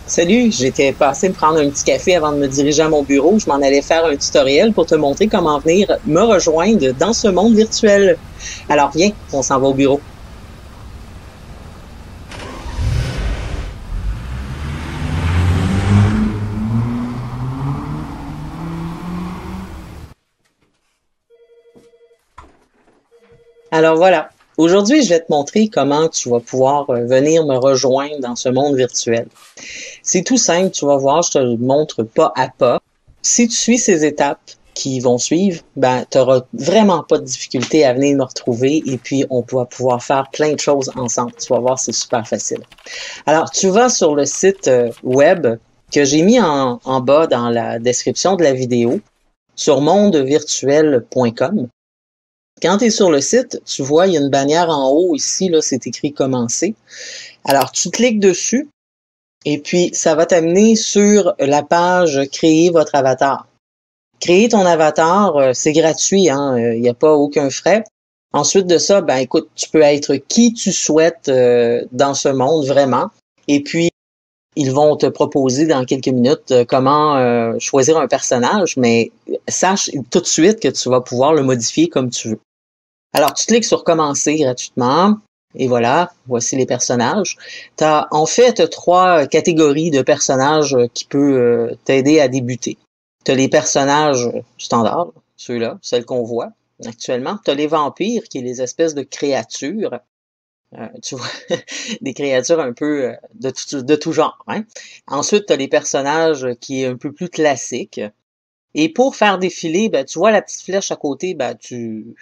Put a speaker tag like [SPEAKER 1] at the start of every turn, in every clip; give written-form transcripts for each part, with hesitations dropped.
[SPEAKER 1] Salut, j'étais passé me prendre un petit café avant de me diriger à mon bureau. Je m'en allais faire un tutoriel pour te montrer comment venir me rejoindre dans ce monde virtuel. Alors viens, on s'en va au bureau. Alors voilà, aujourd'hui je vais te montrer comment tu vas pouvoir venir me rejoindre dans ce monde virtuel. C'est tout simple, tu vas voir, je te le montre pas à pas. Si tu suis ces étapes qui vont suivre, ben, tu n'auras vraiment pas de difficulté à venir me retrouver et puis on va pouvoir faire plein de choses ensemble. Tu vas voir, c'est super facile. Alors, tu vas sur le site web que j'ai mis en bas dans la description de la vidéo sur mondevirtuel.com. Quand tu es sur le site, tu vois, il y a une bannière en haut ici, là, c'est écrit commencer. Alors, tu cliques dessus et puis ça va t'amener sur la page créer votre avatar. Créer ton avatar, c'est gratuit, hein, il n'y a pas aucun frais. Ensuite de ça, ben écoute, tu peux être qui tu souhaites dans ce monde vraiment. Et puis, ils vont te proposer dans quelques minutes comment choisir un personnage, mais sache tout de suite que tu vas pouvoir le modifier comme tu veux. Alors, tu cliques sur commencer gratuitement. Et voilà, voici les personnages. T'as en fait trois catégories de personnages qui peuvent t'aider à débuter. Tu as les personnages standards, ceux-là, celles qu'on voit actuellement. Tu as les vampires, qui est les espèces de créatures. Tu vois, des créatures un peu de tout genre. Hein? Ensuite, tu as les personnages qui est un peu plus classiques. Et pour faire défiler, ben, tu vois la petite flèche à côté, ben, tu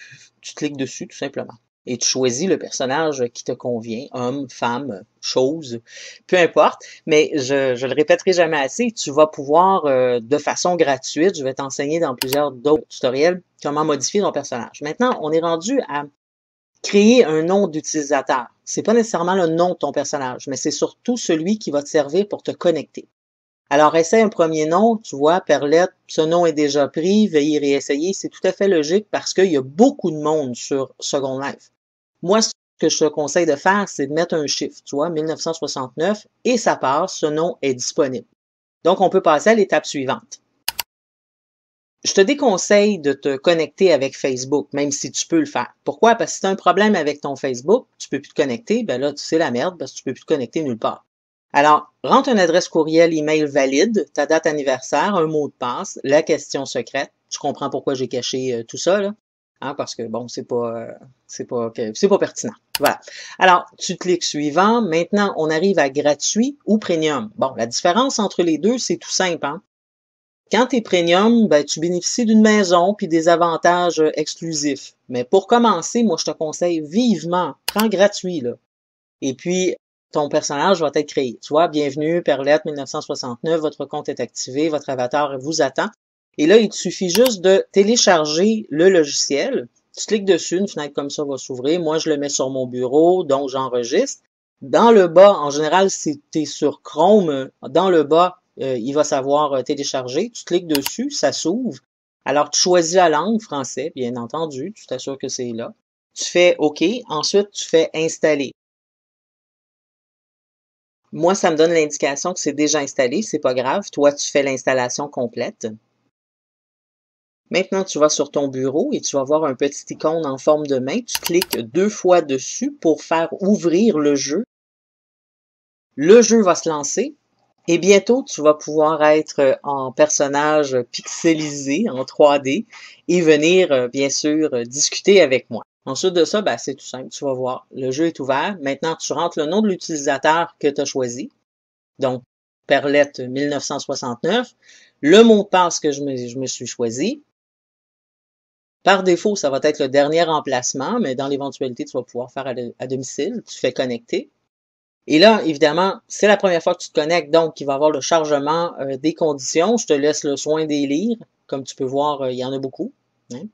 [SPEAKER 1] cliques dessus tout simplement. Et tu choisis le personnage qui te convient, homme, femme, chose, peu importe. Mais je le répéterai jamais assez, tu vas pouvoir, de façon gratuite, je vais t'enseigner dans plusieurs d'autres tutoriels, comment modifier ton personnage. Maintenant, on est rendu à créer un nom d'utilisateur. C'est pas nécessairement le nom de ton personnage, mais c'est surtout celui qui va te servir pour te connecter. Alors, essaie un premier nom, tu vois, Perlette, ce nom est déjà pris, veuillez réessayer. C'est tout à fait logique parce qu'il y a beaucoup de monde sur Second Life. Moi, ce que je te conseille de faire, c'est de mettre un chiffre, tu vois, 1969, et ça passe, ce nom est disponible. Donc, on peut passer à l'étape suivante. Je te déconseille de te connecter avec Facebook, même si tu peux le faire. Pourquoi? Parce que si tu as un problème avec ton Facebook, tu peux plus te connecter, ben là, c'est la merde parce que tu peux plus te connecter nulle part. Alors, rentre une adresse courriel email valide, ta date anniversaire, un mot de passe, la question secrète. Tu comprends pourquoi j'ai caché tout ça, là? Hein, parce que bon, c'est pas pertinent. Voilà. Alors, tu cliques suivant. Maintenant, on arrive à gratuit ou premium. Bon, la différence entre les deux, c'est tout simple, hein? Quand tu es premium, ben, tu bénéficies d'une maison puis des avantages exclusifs. Mais pour commencer, moi, je te conseille vivement, prends gratuit, là. Et puis, ton personnage va être créé. Tu vois, bienvenue, Perlette 1969, votre compte est activé, votre avatar vous attend. Et là, il te suffit juste de télécharger le logiciel. Tu cliques dessus, une fenêtre comme ça va s'ouvrir. Moi, je le mets sur mon bureau, donc j'enregistre. Dans le bas, en général, si tu es sur Chrome, dans le bas, il va savoir télécharger. Tu cliques dessus, ça s'ouvre. Alors, tu choisis la langue, français, bien entendu. Tu t'assures que c'est là. Tu fais OK. Ensuite, tu fais installer. Moi, ça me donne l'indication que c'est déjà installé, c'est pas grave. Toi, tu fais l'installation complète. Maintenant, tu vas sur ton bureau et tu vas voir un petit icône en forme de main. Tu cliques 2 fois dessus pour faire ouvrir le jeu. Le jeu va se lancer et bientôt, tu vas pouvoir être en personnage pixelisé en 3D et venir, bien sûr, discuter avec moi. Ensuite de ça, ben, c'est tout simple. Tu vas voir, le jeu est ouvert. Maintenant, tu rentres le nom de l'utilisateur que tu as choisi. Donc, Perlette 1969. Le mot de passe que je me suis choisi. Par défaut, ça va être le dernier emplacement, mais dans l'éventualité, tu vas pouvoir faire à domicile. Tu fais connecter. Et là, évidemment, c'est la première fois que tu te connectes, donc il va y avoir le chargement des conditions. Je te laisse le soin des lire. Comme tu peux voir, il y en a beaucoup. Hein.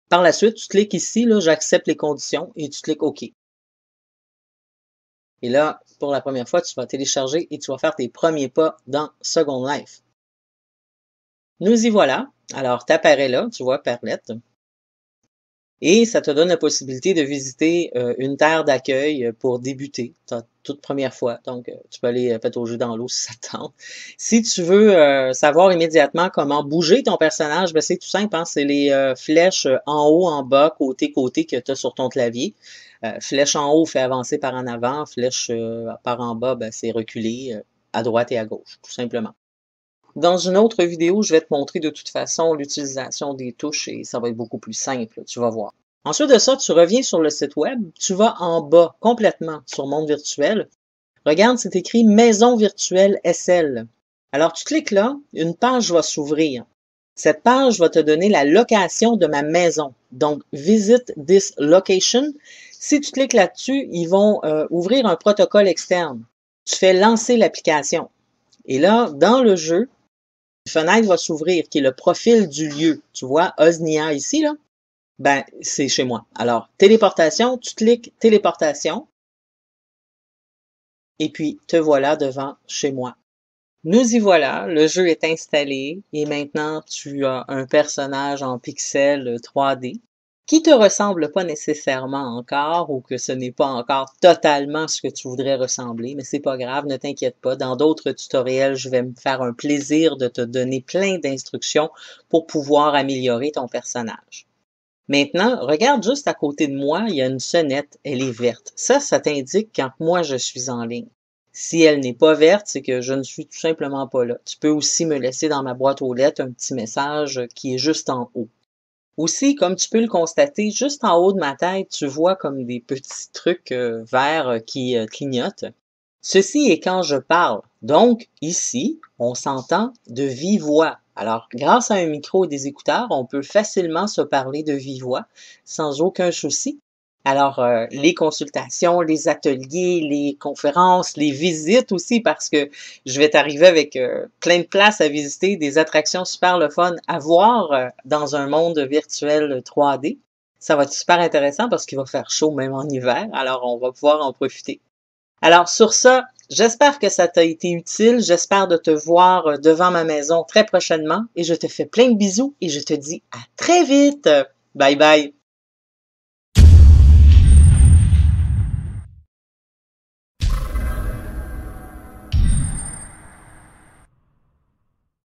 [SPEAKER 1] Par la suite, tu cliques ici, là, j'accepte les conditions et tu cliques OK. Et là, pour la première fois, tu vas télécharger et tu vas faire tes premiers pas dans Second Life. Nous y voilà. Alors, tu apparais là, tu vois, Perlette. Et ça te donne la possibilité de visiter une terre d'accueil pour débuter, ta toute première fois. Donc, tu peux aller patauger dans l'eau si ça te tente. Si tu veux savoir immédiatement comment bouger ton personnage, ben c'est tout simple, hein? C'est les flèches en haut, en bas, côté, côté que tu as sur ton clavier. Flèche en haut fait avancer par en avant, flèche par en bas, ben, c'est reculer à droite et à gauche, tout simplement. Dans une autre vidéo, je vais te montrer de toute façon l'utilisation des touches et ça va être beaucoup plus simple, tu vas voir. Ensuite de ça, tu reviens sur le site web, tu vas en bas complètement sur Monde virtuel. Regarde, c'est écrit Maison virtuelle SL. Alors, tu cliques là, une page va s'ouvrir. Cette page va te donner la location de ma maison. Donc, Visit this location. Si tu cliques là-dessus, ils vont ouvrir un protocole externe. Tu fais lancer l'application. Et là, dans le jeu, une fenêtre va s'ouvrir qui est le profil du lieu. Tu vois, Osnia ici, là? Ben, c'est chez moi. Alors, téléportation, tu cliques téléportation. Et puis, te voilà devant chez moi. Nous y voilà, le jeu est installé et maintenant tu as un personnage en pixels 3D qui te ressemble pas nécessairement encore ou que ce n'est pas encore totalement ce que tu voudrais ressembler, mais c'est pas grave, ne t'inquiète pas. Dans d'autres tutoriels, je vais me faire un plaisir de te donner plein d'instructions pour pouvoir améliorer ton personnage. Maintenant, regarde juste à côté de moi, il y a une sonnette, elle est verte. Ça t'indique quand moi je suis en ligne. Si elle n'est pas verte, c'est que je ne suis tout simplement pas là. Tu peux aussi me laisser dans ma boîte aux lettres un petit message qui est juste en haut. Aussi, comme tu peux le constater, juste en haut de ma tête, tu vois comme des petits trucs verts qui clignotent. Ceci est quand je parle. Donc, ici, on s'entend de vive voix. Alors, grâce à un micro et des écouteurs, on peut facilement se parler de vive voix sans aucun souci. Alors, les consultations, les ateliers, les conférences, les visites aussi, parce que je vais t'arriver avec plein de places à visiter, des attractions super le fun à voir dans un monde virtuel 3D. Ça va être super intéressant parce qu'il va faire chaud même en hiver, alors on va pouvoir en profiter. Alors, sur ça, j'espère que ça t'a été utile. J'espère de te voir devant ma maison très prochainement et je te fais plein de bisous et je te dis à très vite. Bye bye.